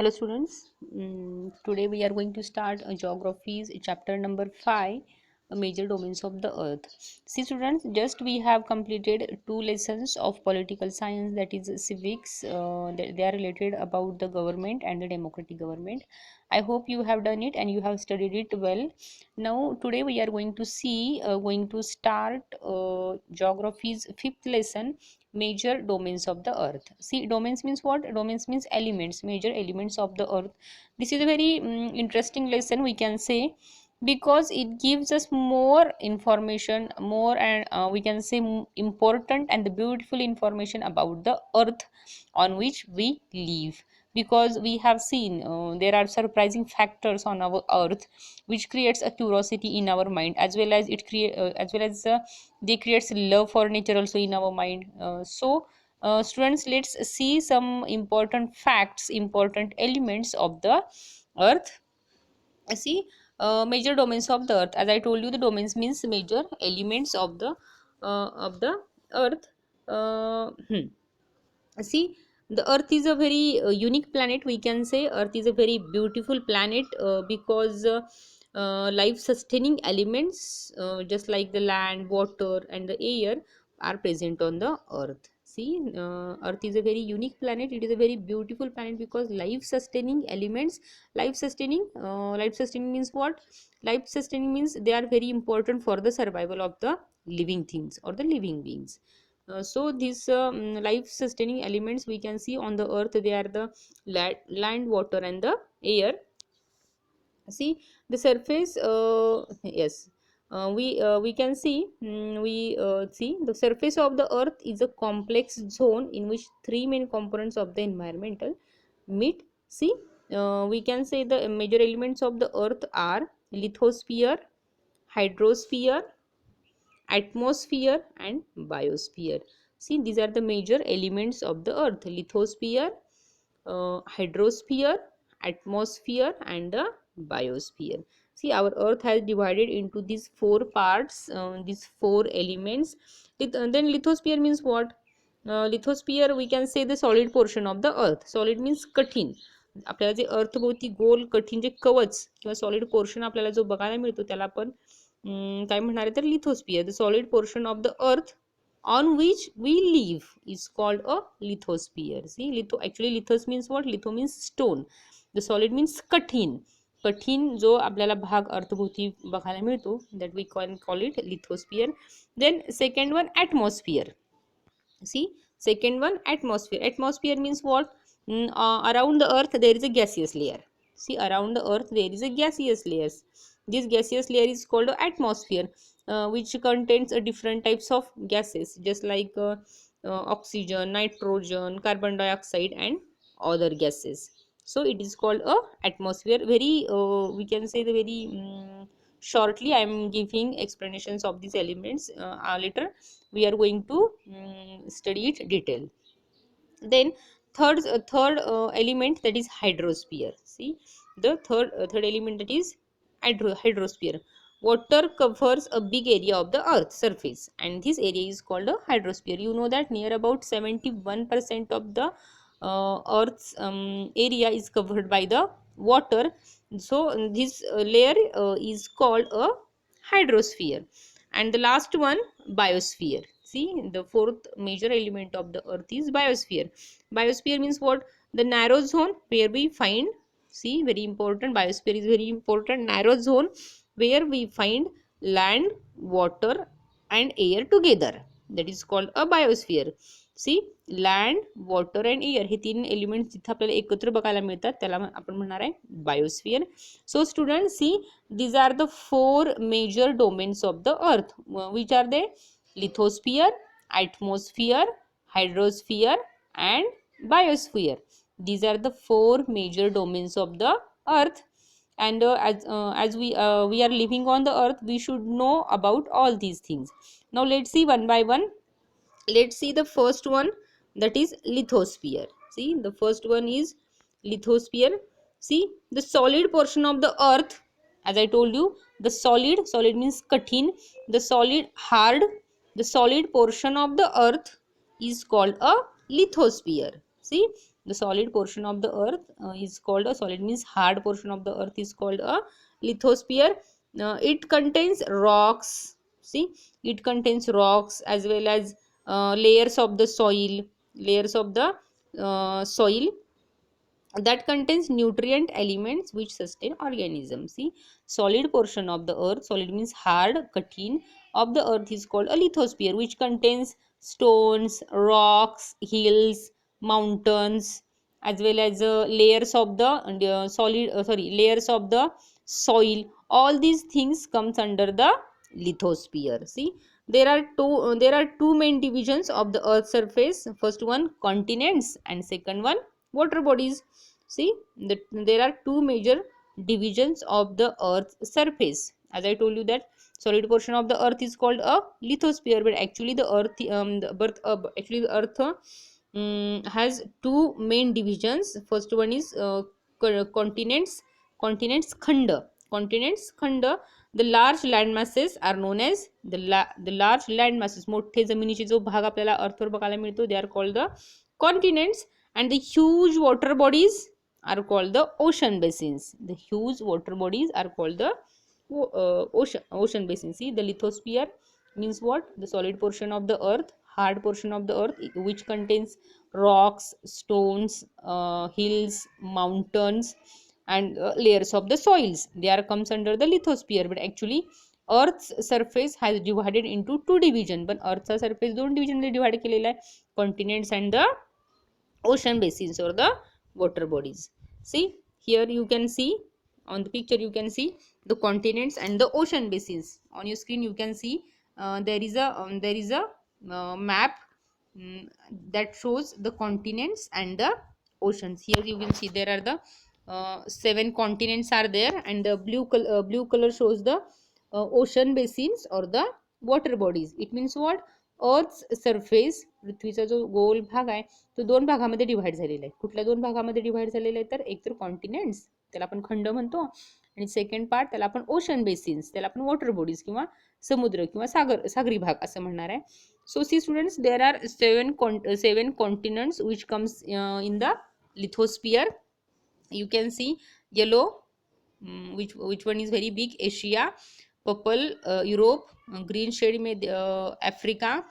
Hello students, today we are going to start geography's chapter number 5, major domains of the earth. See students, just we have completed two lessons of political science, that is civics. They are related about the government and the democratic government. I hope you have done it and you have studied it well. Now today we are going to start geography's fifth lesson, major domains of the earth. See, domains means what? Domains means elements, major elements of the earth. This is a very interesting lesson, we can say, because it gives us more information, more and we can say important and the beautiful information about the earth on which we live. Because we have seen there are surprising factors on our earth which creates a curiosity in our mind, as well as they creates love for nature also in our mind. Students, let's see some important facts, important elements of the earth. See, major domains of the earth. As I told you, the domains means major elements of the earth. See, the earth is a very unique planet, we can say. Earth is a very beautiful planet because life sustaining elements just like the land, water and the air are present on the earth. See, earth is a very unique planet. It is a very beautiful planet because life sustaining elements, life sustaining means what? Life sustaining means they are very important for the survival of the living things or the living beings. So these life sustaining elements we can see on the earth, they are the land, water and the air. See, the surface, yes, we can see, we see the surface of the earth is a complex zone in which three main components of the environmental meet. See, we can say the major elements of the earth are lithosphere, hydrosphere, atmosphere and biosphere. See, these are the major elements of the earth: lithosphere, hydrosphere, atmosphere and the biosphere. See, our earth has divided into these four parts, these four elements. Then lithosphere means what? Lithosphere, we can say the solid portion of the earth. Solid means कठीण. आपल्याला जे अर्थभोवती गोल कठीण जे कवच किंवा solid portion आपल्याला जो बघायला मिळतो त्याला आपण काय म्हणणार आहे तर lithosphere. The solid portion of the earth on which we live is called a lithosphere. See, actually lithos means what? Litho means stone. The solid means कठीण. कठीण जो आपल्याला भाग अर्थभोवती बघायला मिळतो, that we can call it lithosphere. Then second one, atmosphere. See, second one, atmosphere. Atmosphere means what? Around the earth there is a gaseous layer. See, around the earth there is a gaseous layers. This gaseous layer is called atmosphere, which contains different types of gases, just like oxygen, nitrogen, carbon dioxide and other gases. So it is called a atmosphere. Very we can say the very shortly I am giving explanations of these elements. Later we are going to study it detail. Then third element, that is hydrosphere. See, the third element, that is hydrosphere. Water covers a big area of the earth surface and this area is called a hydrosphere. You know that near about 71% of the earth's area is covered by the water. So this layer is called a hydrosphere. And the last one, biosphere. See, the fourth major element of the earth is biosphere. Biosphere means what? The narrow zone where we find, see, very important, biosphere is very important, narrow zone where we find land, water and air together, that is called a biosphere. Sea, land, water and air हे तीन element जिथे आपल्याला एकत्र बघायला मिळतात त्याला आपण म्हणणार आहे biosphere. So student, see, these are the four major domains of the earth. Which are they? Lithosphere, atmosphere, hydrosphere and biosphere. These are the four major domains of the earth. And as we are living on the earth, we should know about all these things. Now let's see one by one. Let's see the first one, that is lithosphere. See, the first one is lithosphere. See, the solid portion of the earth, as I told you, the solid means katheen, the solid, hard, the solid portion of the earth is called a lithosphere. See, The solid portion of the earth is called a solid, means hard portion of the earth is called a lithosphere. It contains rocks. See, it contains rocks as well as layers of the soil, layers of the soil that contains nutrient elements which sustain organisms. See, solid portion of the earth, solid means hard, katin, of the earth is called a lithosphere, which contains stones, rocks, hills, mountains, as well as layers of the layers of the soil. All these things comes under the lithosphere. See, there are two main divisions of the earth surface. First one, continents, and second one, water bodies. See, there are two major divisions of the earth's surface. As I told you that solid portion of the earth is called a lithosphere, but actually the earth actually the earth has two main divisions. First one is continents, khanda. The large land masses are known as the large land masses, मोठे जमिनीचे जो भाग आपल्याला अर्थवर बघायला मिळतो, they are called the continents. And the huge water bodies are called the ocean basins. The huge water bodies are called the ocean basins. See, the lithosphere means what? The solid portion of the earth, hard portion of the earth, which contains rocks, stones, hills, mountains, and layers of the soils. They are comes under the lithosphere. But actually earth's surface has divided into two division. But earthचा surface दोन division मध्ये divide केलेला आहे, continents and the ocean basins or the water bodies. See, here you can see on the picture, you can see the continents and the ocean basins. On your screen you can see there is a map that shows the continents and the oceans. Here you can see there are the seven continents are there, and the blue color shows the ocean basins or the water bodies. It means what? Earth's surface, पृथ्वीचा जो गोल भाग आहे तो दोन भागामध्ये divide झालेला आहे. कुठल्या दोन भागामध्ये डिव्हाइड झालेला आहे? तर एक तर कॉन्टिनेंट्स, त्याला आपण खंड म्हणतो, आणि सेकंड पार्ट त्याला आपण ओशन बेसिन्स, त्याला आपण वॉटर बॉडीज किंवा समुद्र किंवा सागरी भाग असं म्हणणार आहे. So see students, there are seven continents which comes in the lithosphere. You can see yellow, which one is very big, Asia, purple Europe, green shade में Africa,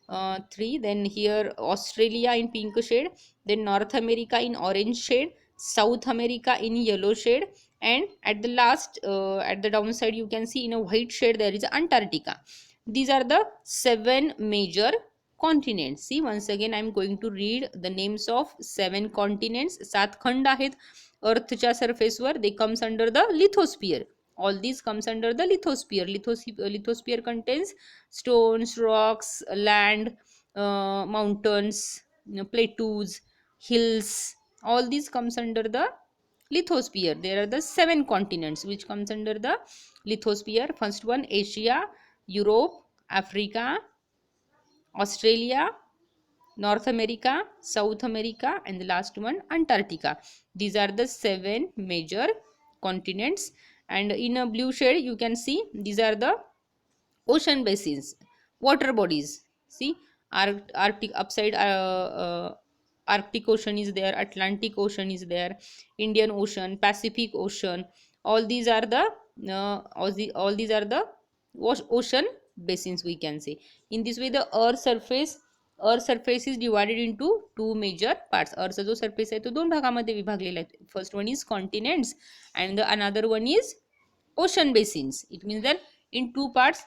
3, then here Australia in pink shade, then North America in orange shade, South America in yellow shade, and at the last at the downside you can see in a white shade there is Antarctica. These are the seven major continents. See, once again I am going to read the names of seven continents. 7 खंड आहेत अर्थच्या सरफेसवर. they comes under the lithosphere. All these comes under the lithosphere. Lithosphere contains stones, rocks, land, mountains, plateaus, hills. All these comes under the lithosphere. There are the 7 continents which comes under the lithosphere. First one, Asia, Europe, Africa, Australia, North America, South America, and the last one, Antarctica. These are the 7 major continents. And in a blue shade you can see these are the ocean basins, water bodies. See, Arctic upside Arctic Ocean is there, Atlantic Ocean is there, Indian Ocean, Pacific Ocean. All these are the ocean basins, we can say. In this way the earth surface is divided into two major parts. earthचा जो surface आहे तो दोन भागामध्ये विभागलेला आहे. First one is continents and the another one is ocean basins. It means that in two parts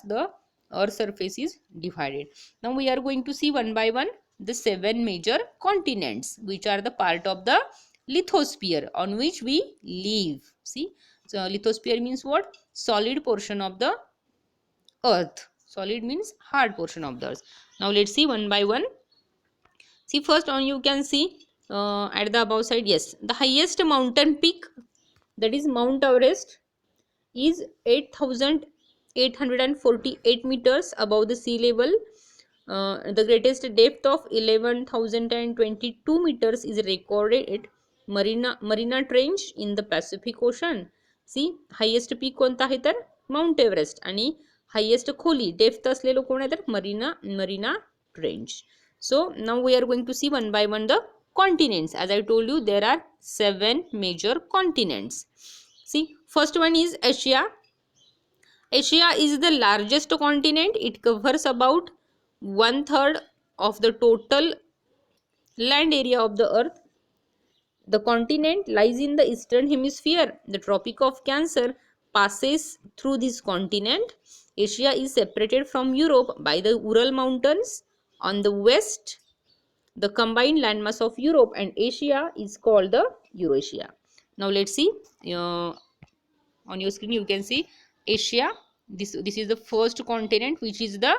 the earth surface is divided. Now we are going to see one by one the 7 major continents which are the part of the lithosphere on which we live. See, so lithosphere means what? Solid portion of the earth. Solid means hard portion of the earth. Now let's see one by one. See, first on you can see at the above side, yes, the highest mountain peak, that is Mount Everest, is 8,848 meters above the sea level. The greatest depth of 11,022 meters is recorded at Mariana Trench in the Pacific Ocean. See, highest peak कोणता आहे तर Mount Everest, आणि highest खोली depth असलेलो कोण आहे तर Marina trench. So now we are going to see one by one the continents. As I told you, there are 7 major continents. See, first one is Asia. Asia is the largest continent. It covers about one third of the total land area of the earth. The continent lies in the eastern hemisphere. The Tropic of Cancer passes through this continent. Asia is separated from Europe by the Ural Mountains. On the west, the combined landmass of Europe and Asia is called the Eurasia. Now let's see. On your screen you can see Asia. This is the first continent, which is the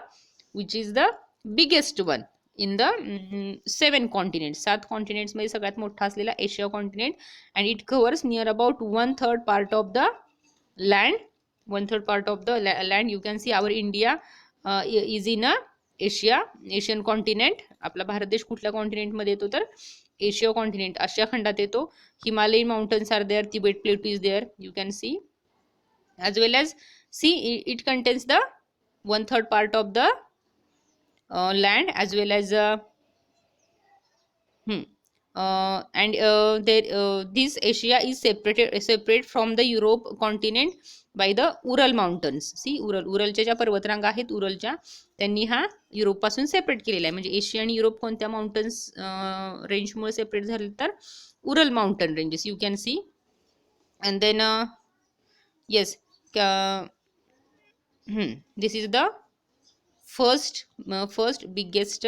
biggest one in the 7 continents. 7 continents मध्ये सगळ्यात मोठा असलेला Asia continent, and it covers near about one third part of the land. One third part of the land. You can see our India is in a Asian continent. आपला भारत देश कुठल्या continent मध्ये येतो तर एशिया कॉन्टिनेंट, आशिया खंडात येतो. Himalayan mountains are there, Tibet plateau is there, you can see. As well as see, it contains the one third part of the land, as well as this Asia is separate from the Europe continent by the Ural mountains. See, उरलच्या ज्या पर्वतरांगा आहेत उरलच्या, त्यांनी हा Europe पासून separate केलेला आहे. म्हणजे Asia आणि Europe कोणत्या माउंटन्स रेंजमुळे सेपरेट झाले तर Ural mountain ranges, you can see. And then yes, this is the first biggest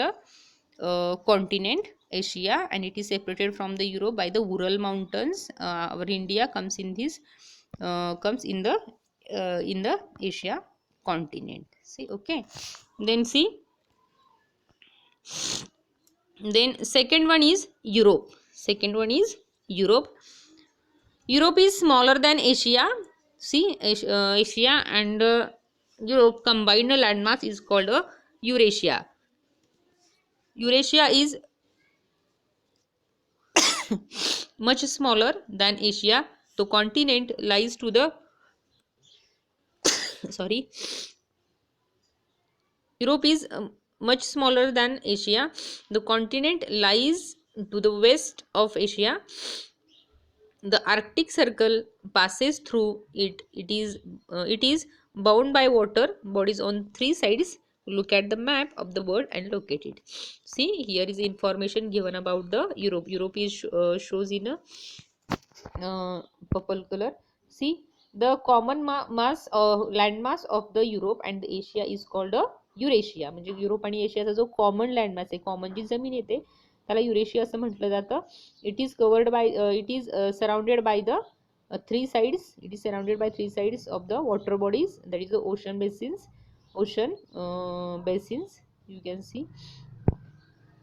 continent, Asia, and it is separated from the Europe by the Ural mountains. Our India comes in the Asia continent. See, okay. Then see, then second one is Europe. Europe is smaller than Asia. See, Asia and Europe combined landmass is called Eurasia. Eurasia is much smaller than Asia. The continent lies to the sorry. Europe is much smaller than Asia. The continent lies to the west of Asia. The Arctic Circle passes through it. It is bound by water bodies on 3 sides. Look at the map of the world and locate it. See, here is information given about the Europe. Europe is shows in a purple color. See, the common mass landmass of the Europe and the Asia is called a Eurasia. म्हणजे Europe आणि एशियाचा जो common लँडमास आहे, common जी जमीन येते त्याला Eurasia असं म्हटलं जातं. It is covered by it is surrounded by the 3 sides. It is surrounded by 3 sides of the water bodies, that is the ocean basins. You can see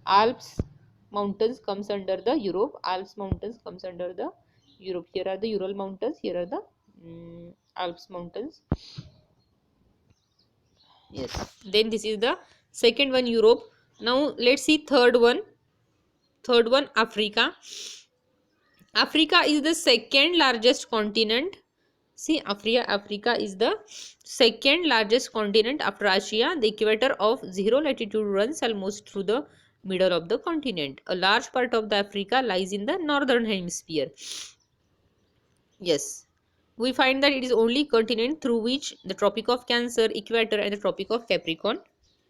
Alps mountains comes under the Europe. Alps mountains comes under the Europe. Here are the Ural mountains, here are the Alps mountains. Yes, then this is the second one, Europe. Now let's see third one, Africa. Africa is the second largest continent. See, Africa is the second largest continent after Asia. The equator of 0 latitude runs almost through the middle of the continent. A large part of the Africa lies in the northern hemisphere. Yes, we find that it is only continent through which the Tropic of Cancer, equator, and the Tropic of Capricorn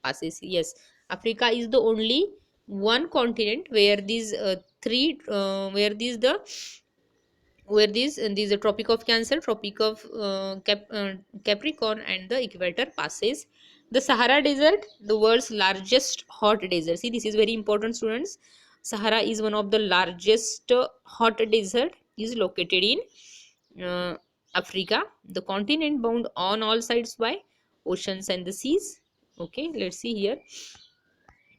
passes. Yes, Africa is the only one continent where these the Tropic of Cancer, Tropic of Capricorn, and the equator passes. The Sahara Desert, the world's largest hot desert. See, this is very important, students. Sahara is one of the largest hot desert, is located in Africa. The continent bound on all sides by oceans and the seas. Okay, let's see here.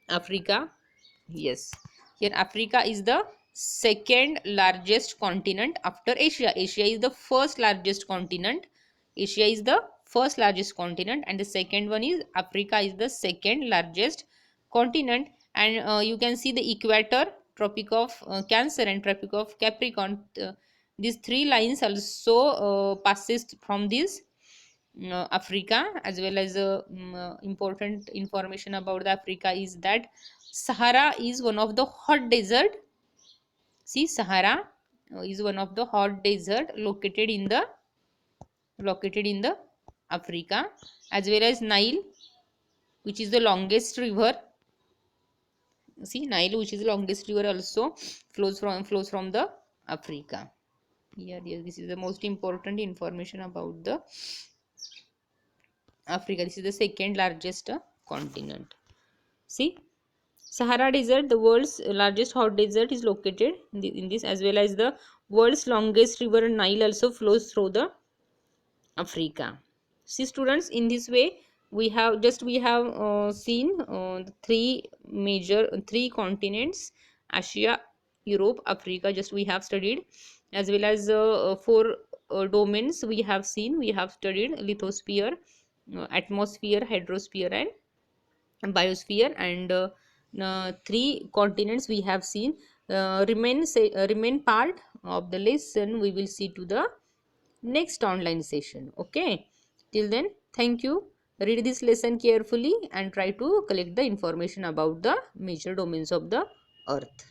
Africa. Yes, here Africa is the second largest continent after Asia. Asia is the first largest continent. And the second one is Africa is the second largest continent. And you can see the equator, Tropic of Cancer, and Tropic of Capricorn. These 3 lines also passes from this Africa, as well as important information about the Africa is that Sahara is one of the hot desert. See, Sahara is one of the hot desert located in the Africa, as well as Nile, which is the longest river. See, Nile, which is the longest river, also flows from the Africa. Here, yes, this is the most important information about the Africa. This is the second largest continent. See, Sahara Desert, the world's largest hot desert, is located in this, as well as the world's longest river Nile also flows through the Africa. See, students, in this way we have seen the three continents: Asia, Europe, Africa. Just we have studied, as well as four domains we have seen. We have studied lithosphere, atmosphere, hydrosphere, and biosphere, and three continents we have seen. Remain part of the lesson we will see to the next online session. Okay, till then, thank you. Read this lesson carefully and try to collect the information about the major domains of the earth.